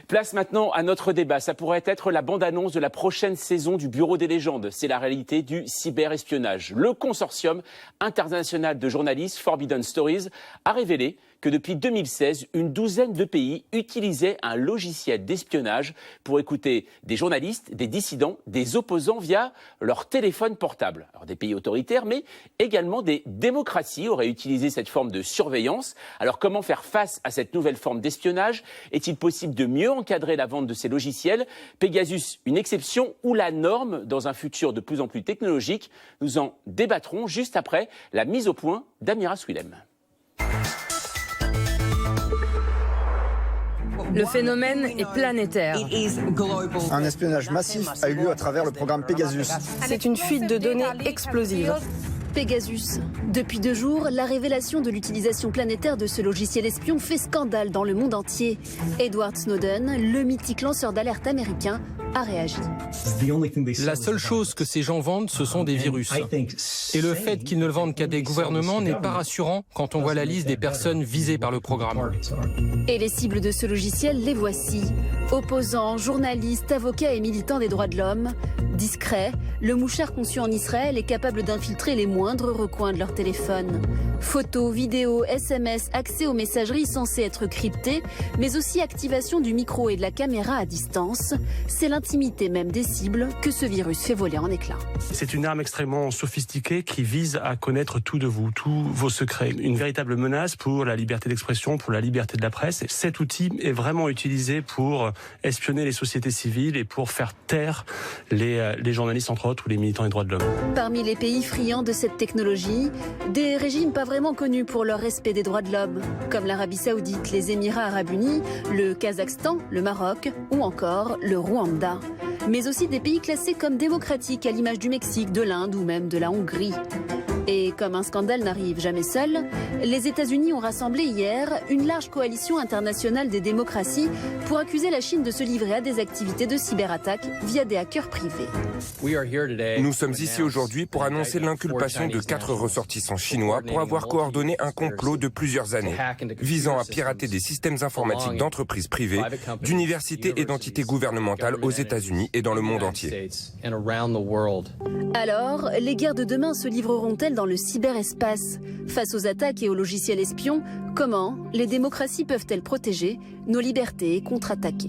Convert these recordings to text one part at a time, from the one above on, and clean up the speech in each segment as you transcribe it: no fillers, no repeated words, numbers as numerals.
Place maintenant à notre débat. Ça pourrait être la bande-annonce de la prochaine saison du Bureau des légendes. C'est la réalité du cyberespionnage. Le consortium international de journalistes Forbidden Stories a révélé que depuis 2016, une douzaine de pays utilisaient un logiciel d'espionnage pour écouter des journalistes, des dissidents, des opposants via leur téléphone portable. Alors des pays autoritaires, mais également des démocraties auraient utilisé cette forme de surveillance. Alors comment faire face à cette nouvelle forme d'espionnage? Est-il possible de mieux encadrer la vente de ces logiciels? Pegasus, une exception ou la norme dans un futur de plus en plus technologique? Nous en débattrons juste après la mise au point d'Amira Swilem. Le phénomène est planétaire. Un espionnage massif a eu lieu à travers le programme Pegasus. C'est une fuite de données explosive. Pegasus. Depuis 2 jours, la révélation de l'utilisation planétaire de ce logiciel espion fait scandale dans le monde entier. Edward Snowden, le mythique lanceur d'alerte américain, a réagi. La seule chose que ces gens vendent, ce sont des virus. Et le fait qu'ils ne le vendent qu'à des gouvernements n'est pas rassurant quand on voit la liste des personnes visées par le programme. Et les cibles de ce logiciel, les voici. Opposants, journalistes, avocats et militants des droits de l'homme. Discret, le mouchard conçu en Israël est capable d'infiltrer les moindres recoins de leur téléphone. Photos, vidéos, SMS, accès aux messageries censées être cryptées, mais aussi activation du micro et de la caméra à distance. C'est l'intimité même des cibles que ce virus fait voler en éclats. C'est une arme extrêmement sophistiquée qui vise à connaître tout de vous, tous vos secrets. Une véritable menace pour la liberté d'expression, pour la liberté de la presse. Cet outil est vraiment utilisé pour espionner les sociétés civiles et pour faire taire les journalistes, entre autres, ou les militants des droits de l'homme. Parmi les pays friands de cette technologie, des régimes pas vraiment connus pour leur respect des droits de l'homme, comme l'Arabie Saoudite, les Émirats Arabes Unis, le Kazakhstan, le Maroc ou encore le Rwanda. Mais aussi des pays classés comme démocratiques à l'image du Mexique, de l'Inde ou même de la Hongrie. Et comme un scandale n'arrive jamais seul, les États-Unis ont rassemblé hier une large coalition internationale des démocraties pour accuser la Chine de se livrer à des activités de cyberattaque via des hackers privés. Nous sommes ici aujourd'hui pour annoncer l'inculpation de 4 ressortissants chinois pour avoir coordonné un complot de plusieurs années, visant à pirater des systèmes informatiques d'entreprises privées, d'universités et d'entités gouvernementales aux États-Unis et dans le monde entier. Alors, les guerres de demain se livreront-elles dans le cyberespace? Face aux attaques et aux logiciels espions, comment les démocraties peuvent-elles protéger nos libertés et contre-attaquer?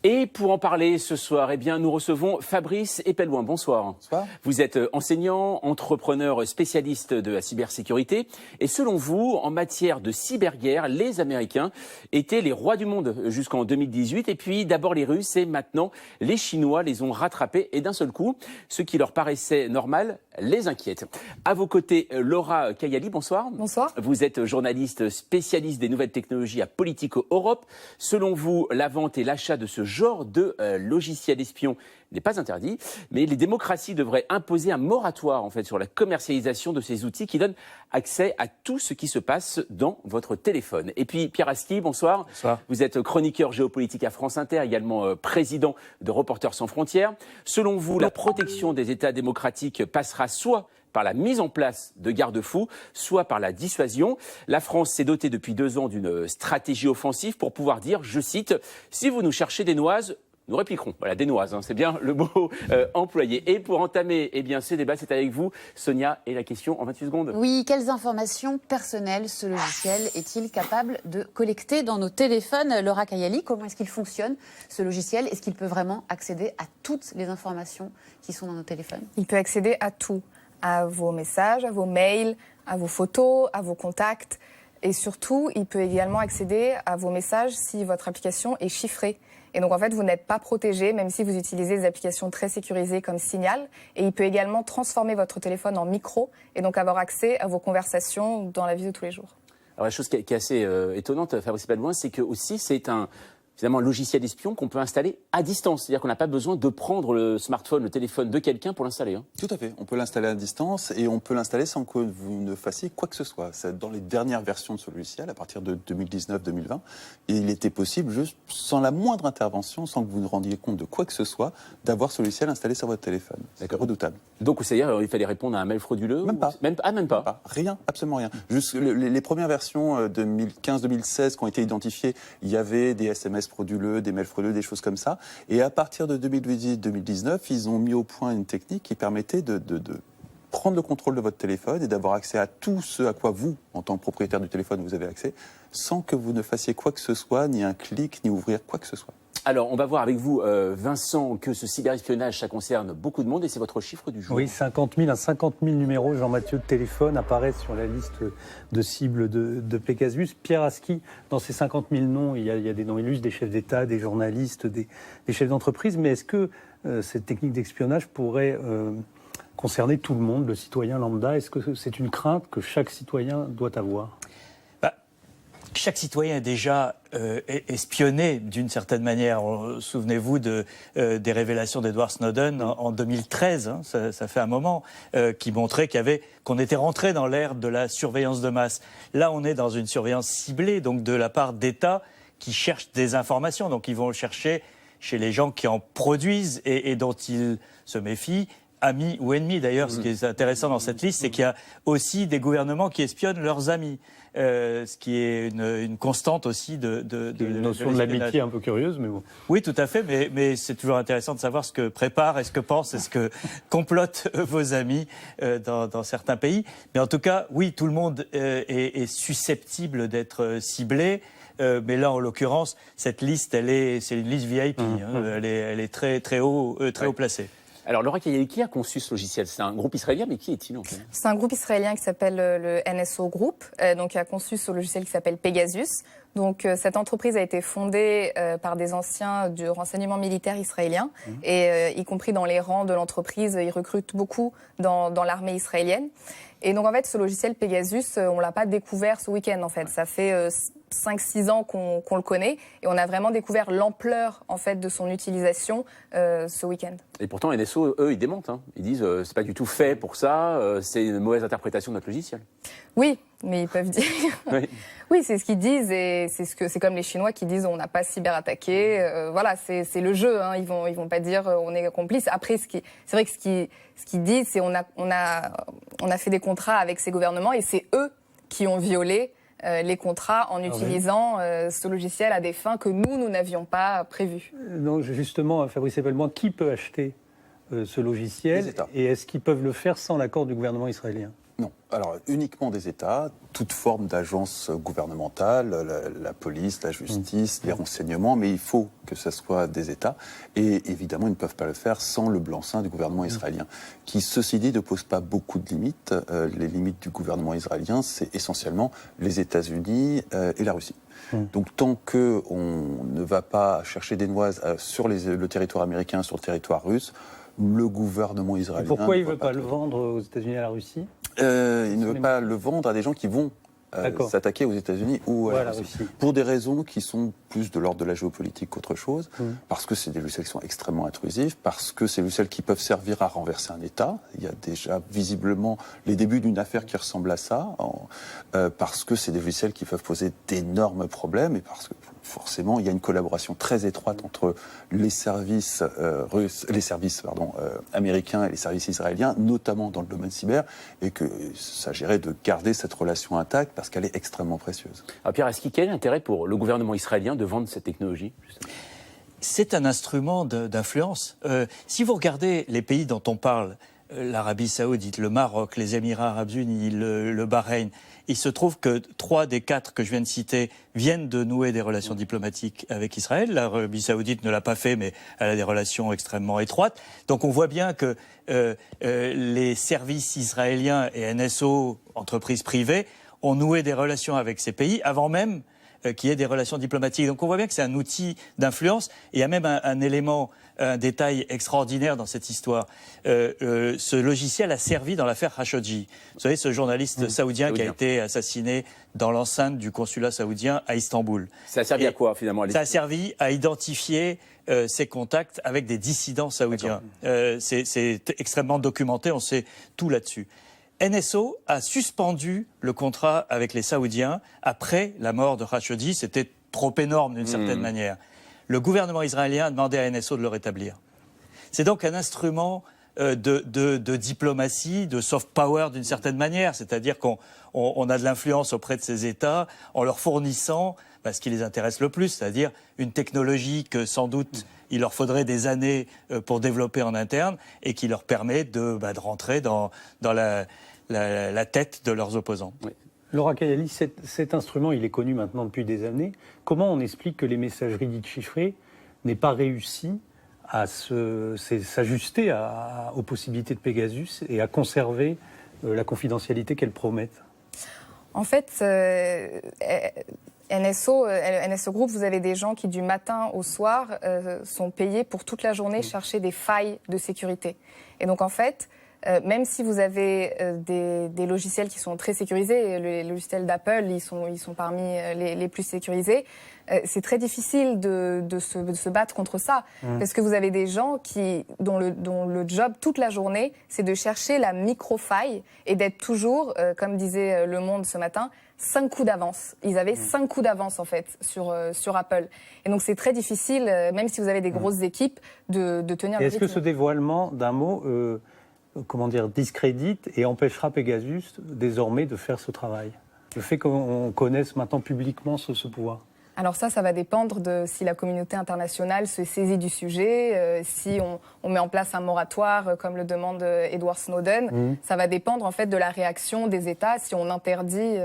Et pour en parler ce soir, eh bien, nous recevons Fabrice Epelloin. Bonsoir. Bonsoir. Vous êtes enseignant, entrepreneur, spécialiste de la cybersécurité. Et selon vous, en matière de cyberguerre, les Américains étaient les rois du monde jusqu'en 2018. Et puis d'abord les Russes et maintenant les Chinois les ont rattrapés. Et d'un seul coup, ce qui leur paraissait normal les inquiète. À vos côtés, Laura Kayali, bonsoir. Bonsoir. Vous êtes journaliste spécialiste des nouvelles technologies à Politico Europe. Selon vous, la vente et l'achat de ce genre de logiciel espion n'est pas interdit, mais les démocraties devraient imposer un moratoire en fait sur la commercialisation de ces outils qui donnent accès à tout ce qui se passe dans votre téléphone. Et puis Pierre Aski, bonsoir. Bonsoir. Vous êtes chroniqueur géopolitique à France Inter, également président de Reporters sans frontières. Selon vous, la protection des États démocratiques passera soit par la mise en place de garde-fous, soit par la dissuasion. La France s'est dotée depuis 2 ans d'une stratégie offensive pour pouvoir dire, je cite, « Si vous nous cherchez des noises, nous répliquerons ». Voilà, des noises, hein, c'est bien le mot employé. Et pour entamer ce débat, c'est avec vous, Sonia, et la question en 28 secondes. Oui, quelles informations personnelles ce logiciel est-il capable de collecter dans nos téléphones? Laura Kayali, comment est-ce qu'il fonctionne, ce logiciel? Est-ce qu'il peut vraiment accéder à toutes les informations qui sont dans nos téléphones? Il peut accéder à tout. À vos messages, à vos mails, à vos photos, à vos contacts. Et surtout, il peut également accéder à vos messages si votre application est chiffrée. Et donc, en fait, vous n'êtes pas protégé, même si vous utilisez des applications très sécurisées comme Signal. Et il peut également transformer votre téléphone en micro et donc avoir accès à vos conversations dans la vie de tous les jours. Alors, la chose qui est assez étonnante, Fabrice Epelloin, c'est que aussi c'est un finalement un logiciel espion qu'on peut installer à distance. C'est-à-dire qu'on n'a pas besoin de prendre le smartphone, le téléphone de quelqu'un pour l'installer. Hein. Tout à fait. On peut l'installer à distance et on peut l'installer sans que vous ne fassiez quoi que ce soit. C'est dans les dernières versions de ce logiciel, à partir de 2019-2020, il était possible, juste sans la moindre intervention, sans que vous ne rendiez compte de quoi que ce soit, d'avoir ce logiciel installé sur votre téléphone. C'est redoutable. Donc, c'est-à-dire il fallait répondre à un mail frauduleux? Même pas. Même pas. Rien, absolument rien. Juste les premières versions 2015-2016 qui ont été identifiées, il y avait des SMS frauduleux, des mails frauduleux, des choses comme ça. Et à partir de 2018-2019, ils ont mis au point une technique qui permettait de prendre le contrôle de votre téléphone et d'avoir accès à tout ce à quoi vous, en tant que propriétaire du téléphone, vous avez accès, sans que vous ne fassiez quoi que ce soit, ni un clic, ni ouvrir quoi que ce soit. Alors, on va voir avec vous, Vincent, que ce cyberespionnage, ça concerne beaucoup de monde et c'est votre chiffre du jour. Oui, 50 000 numéros, Jean-Mathieu, de téléphone apparaissent sur la liste de cibles de Pegasus. Pierre Aski, dans ces 50 000 noms, il y a des noms illustres, des chefs d'État, des journalistes, des chefs d'entreprise. Mais est-ce que cette technique d'espionnage pourrait concerner tout le monde, le citoyen lambda? Est-ce que c'est une crainte que chaque citoyen doit avoir? Chaque citoyen est déjà espionné d'une certaine manière. Souvenez-vous des révélations d'Edward Snowden en 2013, hein, ça fait un moment, qui montrait qu'on était rentré dans l'ère de la surveillance de masse. Là, on est dans une surveillance ciblée, donc de la part d'États qui cherchent des informations. Donc ils vont le chercher chez les gens qui en produisent et dont ils se méfient. Amis ou ennemis d'ailleurs, ce qui est intéressant dans cette liste, c'est qu'il y a aussi des gouvernements qui espionnent leurs amis, ce qui est une constante aussi de notion de l'amitié un peu curieuse, mais bon. Oui, tout à fait, mais c'est toujours intéressant de savoir ce que préparent, et ce que pensent, et ce que complotent vos amis dans certains pays. Mais en tout cas, oui, tout le monde est susceptible d'être ciblé. Mais là, en l'occurrence, cette liste, c'est une liste VIP. Elle est très haut placée. Alors, Laura Kayali, qui a conçu ce logiciel? C'est un groupe israélien, mais qui est-il en fait? C'est un groupe israélien qui s'appelle le NSO Group, donc qui a conçu ce logiciel qui s'appelle Pegasus. Donc cette entreprise a été fondée par des anciens du renseignement militaire israélien, et y compris dans les rangs de l'entreprise, ils recrutent beaucoup dans l'armée israélienne. Et donc en fait, ce logiciel Pegasus, on l'a pas découvert ce week-end en fait. Ça fait 5-6 ans qu'on le connaît, et on a vraiment découvert l'ampleur en fait de son utilisation ce week-end. Et pourtant, NSO, eux, ils démentent. Hein. Ils disent c'est pas du tout fait pour ça, c'est une mauvaise interprétation de notre logiciel. Oui, mais ils peuvent dire. Oui, c'est ce qu'ils disent, et c'est comme les Chinois qui disent on n'a pas cyberattaqué. Voilà, c'est le jeu. Hein. Ils vont pas dire on est complice. Après, c'est vrai que ce qu'ils disent, c'est on a fait des contrats avec ces gouvernements, et c'est eux qui ont violé les contrats en utilisant ce logiciel à des fins que nous n'avions pas prévues. Donc justement, Fabrice Ebelmois, qui peut acheter ce logiciel? Les États. Et est-ce qu'ils peuvent le faire sans l'accord du gouvernement israélien? Non. Alors, uniquement des États, toute forme d'agence gouvernementale, la police, la justice, les renseignements, mais il faut que ce soit des États. Et évidemment, ils ne peuvent pas le faire sans le blanc-seing du gouvernement israélien, qui, ceci dit, ne pose pas beaucoup de limites. Les limites du gouvernement israélien, c'est essentiellement les États-Unis et la Russie. Donc, tant qu'on ne va pas chercher des noises sur le territoire américain, sur le territoire russe, le gouvernement israélien... Et pourquoi il ne veut pas le vendre aux États-Unis et à la Russie? Il ne veut pas le vendre à des gens qui vont s'attaquer aux États-Unis ou à la Russie. Pour des raisons qui sont plus de l'ordre de la géopolitique qu'autre chose, parce que c'est des logiciels qui sont extrêmement intrusifs, parce que c'est des logiciels qui peuvent servir à renverser un État. Il y a déjà visiblement les débuts d'une affaire qui ressemble à ça, parce que c'est des logiciels qui peuvent poser d'énormes problèmes, et parce que forcément il y a une collaboration très étroite entre les services américains et les services israéliens, notamment dans le domaine cyber, et qu'il s'agirait de garder cette relation intacte parce qu'elle est extrêmement précieuse. Alors Pierre, quel est l'intérêt pour le gouvernement israélien de vendre cette technologie, justement? C'est un instrument d'influence. Si vous regardez les pays dont on parle, l'Arabie Saoudite, le Maroc, les Émirats Arabes Unis, le Bahreïn, il se trouve que 3 des 4 que je viens de citer viennent de nouer des relations diplomatiques avec Israël. L'Arabie Saoudite ne l'a pas fait, mais elle a des relations extrêmement étroites. Donc on voit bien que les services israéliens et NSO, entreprises privées, ont noué des relations avec ces pays avant même qu'il y ait des relations diplomatiques. Donc on voit bien que c'est un outil d'influence. Et il y a même un élément, un détail extraordinaire dans cette histoire. Ce logiciel a servi dans l'affaire Khashoggi. Vous savez, ce journaliste saoudien qui a été assassiné dans l'enceinte du consulat saoudien à Istanbul. Ça a servi à quoi finalement? Ça a servi à identifier ses contacts avec des dissidents saoudiens. C'est extrêmement documenté, on sait tout là-dessus. NSO a suspendu le contrat avec les Saoudiens après la mort de Khashoggi. C'était trop énorme d'une certaine manière. Le gouvernement israélien a demandé à NSO de le rétablir. C'est donc un instrument de diplomatie, de soft power d'une certaine manière. C'est-à-dire qu'on a de l'influence auprès de ces États en leur fournissant ce qui les intéresse le plus, c'est-à-dire une technologie que sans doute il leur faudrait des années pour développer en interne et qui leur permet de rentrer dans la tête de leurs opposants. Oui. Laura Kayali, cet instrument, il est connu maintenant depuis des années. Comment on explique que les messageries dites chiffrées n'aient pas réussi à s'ajuster aux possibilités de Pegasus et à conserver la confidentialité qu'elles promettent? En fait, NSO Group, vous avez des gens qui du matin au soir sont payés pour toute la journée chercher des failles de sécurité. Et donc en fait, même si vous avez des logiciels qui sont très sécurisés, les logiciels d'Apple, ils sont parmi les plus sécurisés, c'est très difficile de se battre contre ça. Parce que vous avez des gens dont le job toute la journée, c'est de chercher la micro-faille et d'être toujours, comme disait Le Monde ce matin, 5 coups d'avance. Ils avaient 5 coups d'avance en fait sur Apple. Et donc c'est très difficile, même si vous avez des grosses équipes, de tenir le rythme. Est-ce que ce dévoilement d'un mot discrédite et empêchera Pegasus désormais de faire ce travail? Le fait qu'on connaisse maintenant publiquement ce pouvoir. Alors ça va dépendre de si la communauté internationale se saisit du sujet, si on met en place un moratoire comme le demande Edward Snowden. Ça va dépendre en fait de la réaction des États si on interdit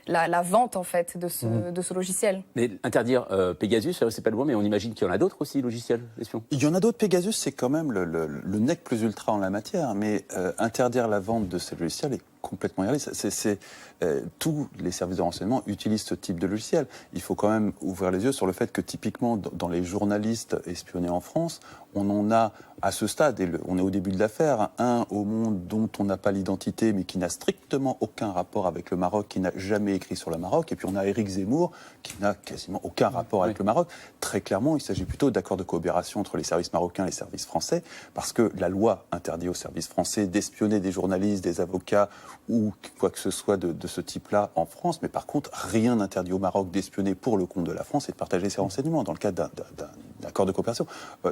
la vente en fait de ce logiciel. Mais interdire Pegasus, c'est pas le mot, mais on imagine qu'il y en a d'autres aussi logiciels espions. Il y en a d'autres. Pegasus, c'est quand même le nec plus ultra en la matière, mais interdire la vente de ces logiciels est complètement irréaliste. Tous les services de renseignement utilisent ce type de logiciel. Il faut quand même ouvrir les yeux sur le fait que typiquement dans les journalistes espionnés en France, on en a à ce stade, et on est au début de l'affaire, un au Monde dont on n'a pas l'identité mais qui n'a strictement aucun rapport avec le Maroc, qui n'a jamais écrit sur le Maroc, et puis on a Éric Zemmour qui n'a quasiment aucun rapport avec le Maroc. Très clairement, il s'agit plutôt d'accords de coopération entre les services marocains et les services français, parce que la loi interdit aux services français d'espionner des journalistes, des avocats ou quoi que ce soit de ce type-là en France, mais par contre, rien n'interdit au Maroc d'espionner pour le compte de la France et de partager ses renseignements dans le cadre d'un accord de coopération.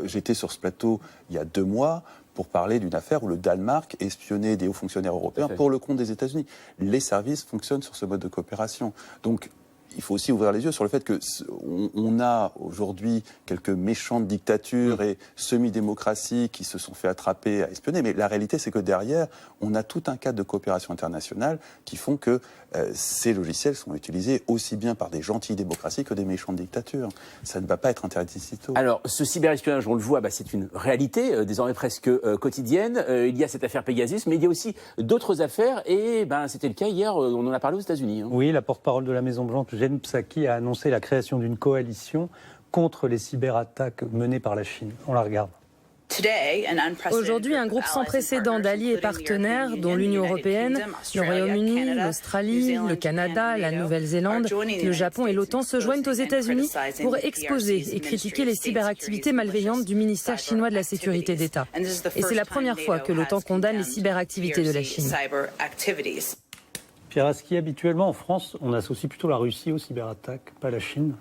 J'étais sur ce plateau il y a 2 mois pour parler d'une affaire où le Danemark espionnait des hauts fonctionnaires européens pour le compte des États-Unis. Les services fonctionnent sur ce mode de coopération. Donc, il faut aussi ouvrir les yeux sur le fait qu'on a aujourd'hui quelques méchantes dictatures et semi-démocraties qui se sont fait attraper à espionner. Mais la réalité, c'est que derrière, on a tout un cadre de coopération internationale qui font que ces logiciels sont utilisés aussi bien par des gentilles démocraties que des méchantes dictatures. Ça ne va pas être interdit si tôt. Alors, ce cyberespionnage, on le voit, c'est une réalité désormais presque quotidienne. Il y a cette affaire Pegasus, mais il y a aussi d'autres affaires. Et c'était le cas hier, on en a parlé aux États-Unis. Oui, la porte-parole de la Maison-Blanche, Jen Psaki, a annoncé la création d'une coalition contre les cyberattaques menées par la Chine. On la regarde. Aujourd'hui, un groupe sans précédent d'alliés et partenaires, dont l'Union européenne, le Royaume-Uni, l'Australie, le Canada, la Nouvelle-Zélande, le Japon et l'OTAN se joignent aux États-Unis pour exposer et critiquer les cyberactivités malveillantes du ministère chinois de la Sécurité d'État. Et c'est la première fois que l'OTAN condamne les cyberactivités de la Chine. Pierre Aski, habituellement en France, on associe plutôt la Russie aux cyberattaques, pas la Chine.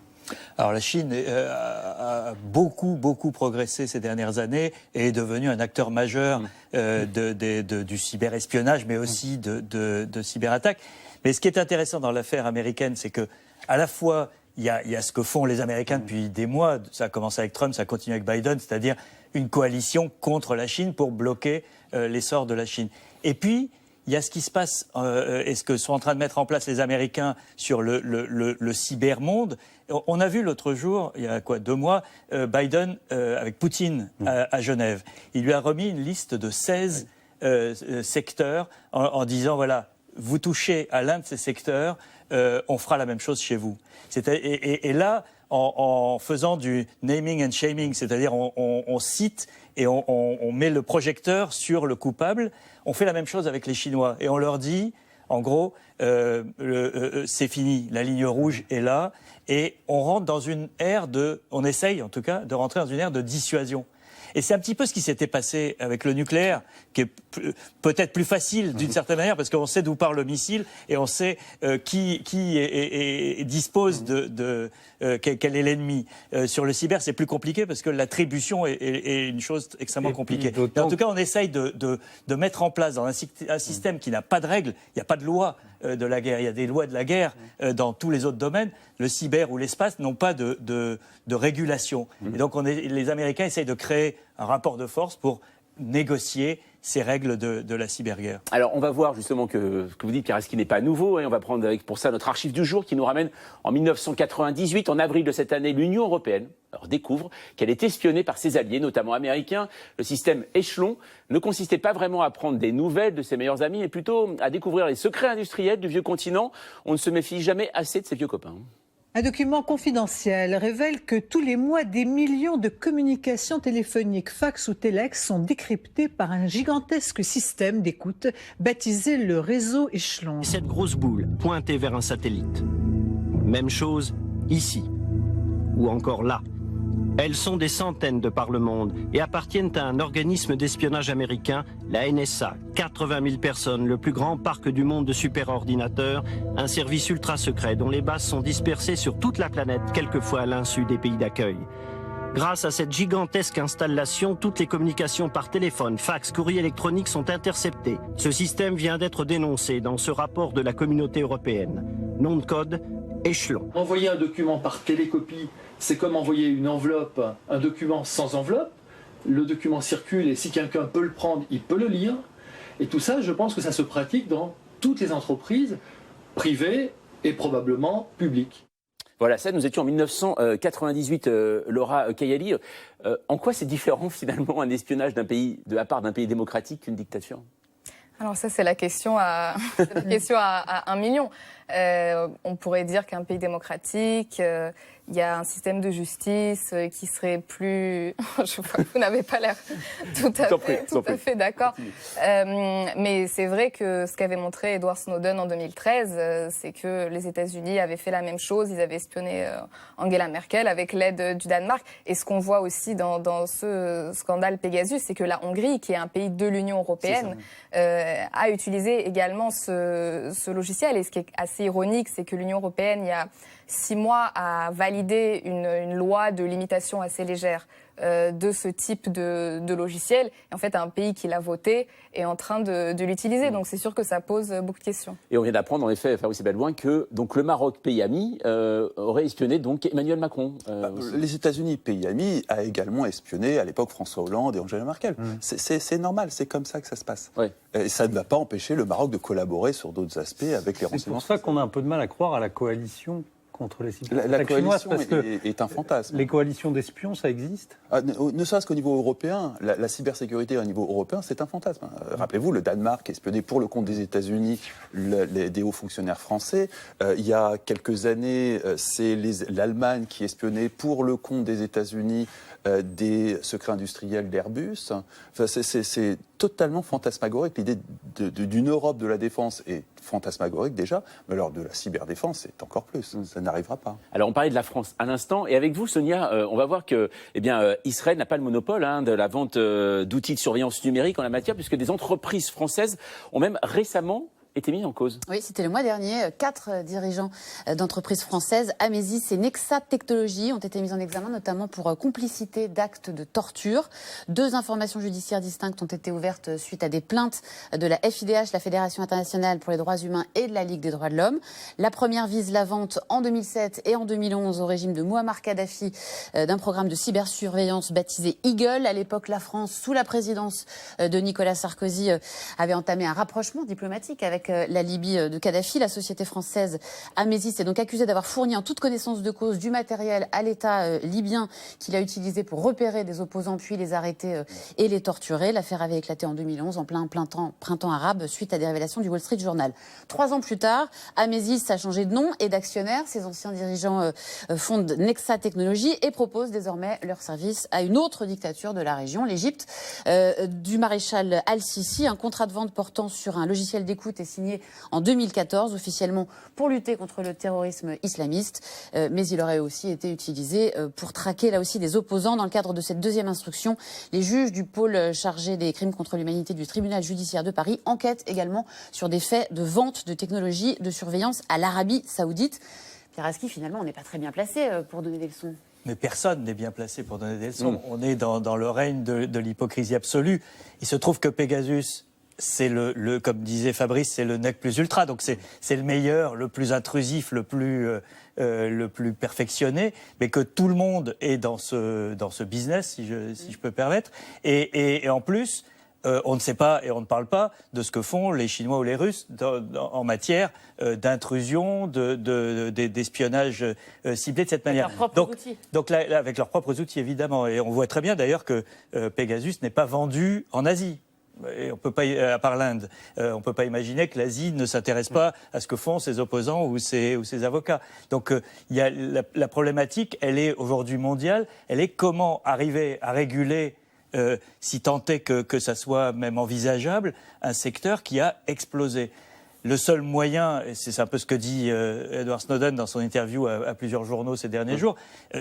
Alors la Chine a beaucoup progressé ces dernières années et est devenue un acteur majeur du cyberespionnage, mais aussi de cyberattaques. Mais ce qui est intéressant dans l'affaire américaine, c'est que à la fois il y a ce que font les Américains depuis des mois, ça a commencé avec Trump, ça continue avec Biden, c'est-à-dire une coalition contre la Chine pour bloquer l'essor de la Chine. Et puis il y a ce qui se passe et ce que sont en train de mettre en place les Américains sur le cybermonde. On a vu l'autre jour, il y a 2 mois, Biden avec Poutine à Genève. Il lui a remis une liste de 16 secteurs en disant, voilà, vous touchez à l'un de ces secteurs, on fera la même chose chez vous. Et là, en faisant du naming and shaming, c'est-à-dire on cite et on met le projecteur sur le coupable, on fait la même chose avec les Chinois. Et on leur dit, en gros, c'est fini, la ligne rouge est là, et on rentre dans une ère on essaye en tout cas, de rentrer dans une ère de dissuasion. Et c'est un petit peu ce qui s'était passé avec le nucléaire, qui est peut-être plus facile d'une certaine manière, parce qu'on sait d'où part le missile et on sait qui dispose quel est l'ennemi. Sur le cyber, c'est plus compliqué parce que l'attribution est une chose extrêmement compliquée. Mais en tout cas, on essaye de mettre en place dans un système qui n'a pas de règles, il n'y a pas de loi de la guerre, il y a des lois de la guerre dans tous les autres domaines. Le cyber ou l'espace n'ont pas de régulation. Et donc les Américains essayent de créer un rapport de force pour négocier ces règles de la cyberguerre. Alors, on va voir justement que vous dites, Pierre Aski, n'est pas nouveau. On va prendre pour ça notre archive du jour qui nous ramène en 1998. En avril de cette année, l'Union européenne découvre qu'elle est espionnée par ses alliés, notamment américains. Le système Échelon ne consistait pas vraiment à prendre des nouvelles de ses meilleurs amis, mais plutôt à découvrir les secrets industriels du vieux continent. On ne se méfie jamais assez de ses vieux copains. Un document confidentiel révèle que tous les mois, des millions de communications téléphoniques, fax ou téléx sont décryptées par un gigantesque système d'écoute baptisé le réseau Échelon. Cette grosse boule pointée vers un satellite. Même chose ici, ou encore là. Elles sont des centaines de par le monde et appartiennent à un organisme d'espionnage américain, la NSA. 80 000 personnes, le plus grand parc du monde de superordinateurs, un service ultra secret dont les bases sont dispersées sur toute la planète, quelquefois à l'insu des pays d'accueil. Grâce à cette gigantesque installation, toutes les communications par téléphone, fax, courrier électronique sont interceptées. Ce système vient d'être dénoncé dans ce rapport de la communauté européenne. Nom de code, Échelon. Envoyer un document par télécopie, c'est comme envoyer une enveloppe, un document sans enveloppe. Le document circule et si quelqu'un peut le prendre, il peut le lire. Et tout ça, je pense que ça se pratique dans toutes les entreprises privées et probablement publiques. Voilà, ça, nous étions en 1998, Laura Kayali. En quoi c'est différent finalement un espionnage d'un pays, de la part d'un pays démocratique qu'une dictature ? Alors ça, c'est la question à 1 million. On pourrait dire qu'un pays démocratique, il y a un système de justice qui serait plus... Je vois que vous n'avez pas l'air tout à fait d'accord. Mais c'est vrai que ce qu'avait montré Edward Snowden en 2013, c'est que les États-Unis avaient fait la même chose. Ils avaient espionné Angela Merkel avec l'aide du Danemark. Et ce qu'on voit aussi dans ce scandale Pegasus, c'est que la Hongrie, qui est un pays de l'Union européenne, a utilisé également ce logiciel. Et ce qui est assez ironique, c'est que l'Union européenne, il y a 6 mois, a validé une loi de limitation assez légère de ce type de logiciel. Et en fait, un pays qui l'a voté est en train de l'utiliser. Donc c'est sûr que ça pose beaucoup de questions. Et on vient d'apprendre, en effet, Fabrice Ebellouin, que donc, le Maroc, pays ami, aurait espionné donc, Emmanuel Macron. Les États-Unis, pays ami, a également espionné à l'époque François Hollande et Angela Merkel. C'est normal, c'est comme ça que ça se passe. Ouais. Et ça ne va pas empêcher le Maroc de collaborer sur d'autres aspects avec les renseignements. C'est pour ça qu'on a un peu de mal à croire à la coalition contre les cyberattaques la chinoises, coalition est un fantasme. Les coalitions d'espions, ça existe ? Ne serait-ce qu'au niveau européen, la cybersécurité au niveau européen, c'est un fantasme. Rappelez-vous, le Danemark espionnait pour le compte des États-Unis des hauts fonctionnaires français. Il y a quelques années, c'est l'Allemagne qui espionnait pour le compte des États-Unis des secrets industriels d'Airbus. Enfin, c'est totalement fantasmagorique. L'idée d'une Europe de la défense est fantasmagorique déjà, mais alors de la cyberdéfense, c'est encore plus. Ça n'arrivera pas. Alors on parlait de la France à l'instant, et avec vous, Sonia, on va voir que Israël n'a pas le monopole de la vente d'outils de surveillance numérique en la matière, puisque des entreprises françaises ont même récemment été mis en cause. Oui, c'était le mois dernier. 4 dirigeants d'entreprises françaises, Amesis et Nexa Technologies, ont été mis en examen, notamment pour complicité d'actes de torture. 2 informations judiciaires distinctes ont été ouvertes suite à des plaintes de la FIDH, la Fédération internationale pour les droits humains, et de la Ligue des droits de l'homme. La première vise la vente en 2007 et en 2011 au régime de Mouammar Kadhafi d'un programme de cybersurveillance baptisé Eagle. À l'époque, la France, sous la présidence de Nicolas Sarkozy, avait entamé un rapprochement diplomatique avec avec la Libye de Kadhafi. La société française Amesis est donc accusée d'avoir fourni en toute connaissance de cause du matériel à l'État libyen qu'il a utilisé pour repérer des opposants puis les arrêter et les torturer. L'affaire avait éclaté en 2011 en plein printemps arabe suite à des révélations du Wall Street Journal. 3 ans plus tard, Amesis a changé de nom et d'actionnaire. Ses anciens dirigeants fondent Nexa Technologies et proposent désormais leur service à une autre dictature de la région, l'Égypte, du maréchal Al-Sisi. Un contrat de vente portant sur un logiciel d'écoute est signé en 2014, officiellement pour lutter contre le terrorisme islamiste. Mais il aurait aussi été utilisé pour traquer là aussi des opposants. Dans le cadre de cette deuxième instruction, les juges du pôle chargé des crimes contre l'humanité du tribunal judiciaire de Paris enquêtent également sur des faits de vente de technologies de surveillance à l'Arabie Saoudite. Pierre Aski, finalement, on n'est pas très bien placé pour donner des leçons. Mais personne n'est bien placé pour donner des leçons. On est dans le règne de l'hypocrisie absolue. Il se trouve que Pegasus, c'est comme disait Fabrice, c'est le nec plus ultra. Donc c'est le meilleur, le plus intrusif, le plus perfectionné, mais que tout le monde est dans ce business, si je peux permettre. Et en plus, on ne sait pas et on ne parle pas de ce que font les Chinois ou les Russes en matière d'intrusion, d'espionnage ciblé de cette manière. Donc là, avec leurs propres outils, évidemment. Et on voit très bien d'ailleurs que Pegasus n'est pas vendu en Asie. Et on peut pas, à part l'Inde, on peut pas imaginer que l'Asie ne s'intéresse pas à ce que font ses opposants ou ses avocats. Donc il y a la problématique, elle est aujourd'hui mondiale. Elle est comment arriver à réguler, si tant est que ça soit même envisageable, un secteur qui a explosé. Le seul moyen, et c'est un peu ce que dit Edward Snowden dans son interview à plusieurs journaux ces derniers jours,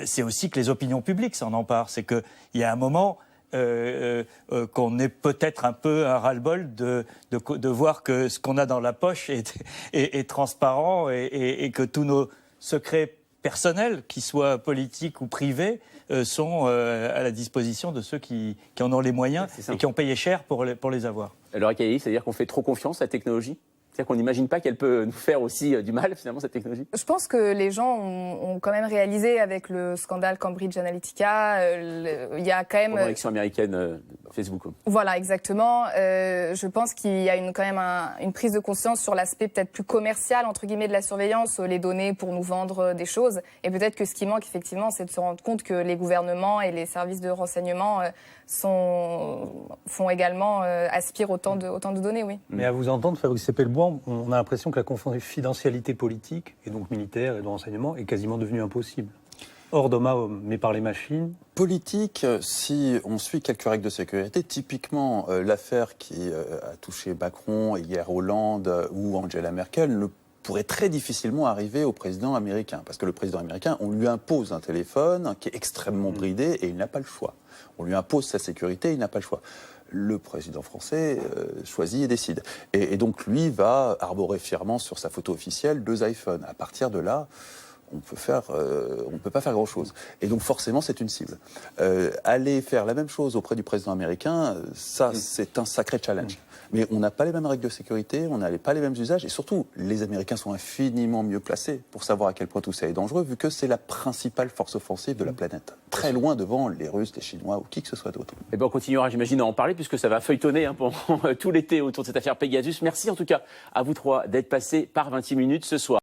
c'est aussi que les opinions publiques s'en emparent. C'est qu'il y a un moment qu'on ait peut-être un peu un ras-le-bol de voir que ce qu'on a dans la poche est transparent et que tous nos secrets personnels, qu'ils soient politiques ou privés, sont à la disposition de ceux qui en ont les moyens et qui ont payé cher pour les avoir. Alors, Akali, c'est-à-dire qu'on fait trop confiance à la technologie ? C'est-à-dire qu'on n'imagine pas qu'elle peut nous faire aussi du mal, finalement, cette technologie ? Je pense que les gens ont quand même réalisé avec le scandale Cambridge Analytica, il y a quand même... Pendant l'élection américaine, Facebook. Voilà, exactement. Je pense qu'il y a quand même une prise de conscience sur l'aspect peut-être plus commercial, entre guillemets, de la surveillance, les données pour nous vendre des choses. Et peut-être que ce qui manque, effectivement, c'est de se rendre compte que les gouvernements et les services de renseignement font également, aspirent autant de données, oui. Mais à vous entendre, Fabrice Cepelbois, on a l'impression que la confidentialité politique, et donc militaire et de renseignement, est quasiment devenue impossible. Hors d'homme à homme, mais par les machines. Politique, si on suit quelques règles de sécurité, typiquement l'affaire qui a touché Macron, hier Hollande ou Angela Merkel ne pourrait très difficilement arriver au président américain. Parce que le président américain, on lui impose un téléphone qui est extrêmement bridé et il n'a pas le choix. On lui impose sa sécurité, il n'a pas le choix. Le président français choisit et décide. Et donc lui va arborer fièrement sur sa photo officielle 2 iPhones. À partir de là, on peut pas faire grand-chose. Et donc forcément, c'est une cible. Aller faire la même chose auprès du président américain, ça, c'est un sacré challenge. Mais on n'a pas les mêmes règles de sécurité, on n'a pas les mêmes usages, et surtout, les Américains sont infiniment mieux placés pour savoir à quel point tout ça est dangereux, vu que c'est la principale force offensive de la planète. Très loin devant les Russes, les Chinois ou qui que ce soit d'autre. Et bien on continuera, j'imagine, à en parler, puisque ça va feuilletonner pendant tout l'été autour de cette affaire Pegasus. Merci en tout cas à vous 3 d'être passés par 28 minutes ce soir.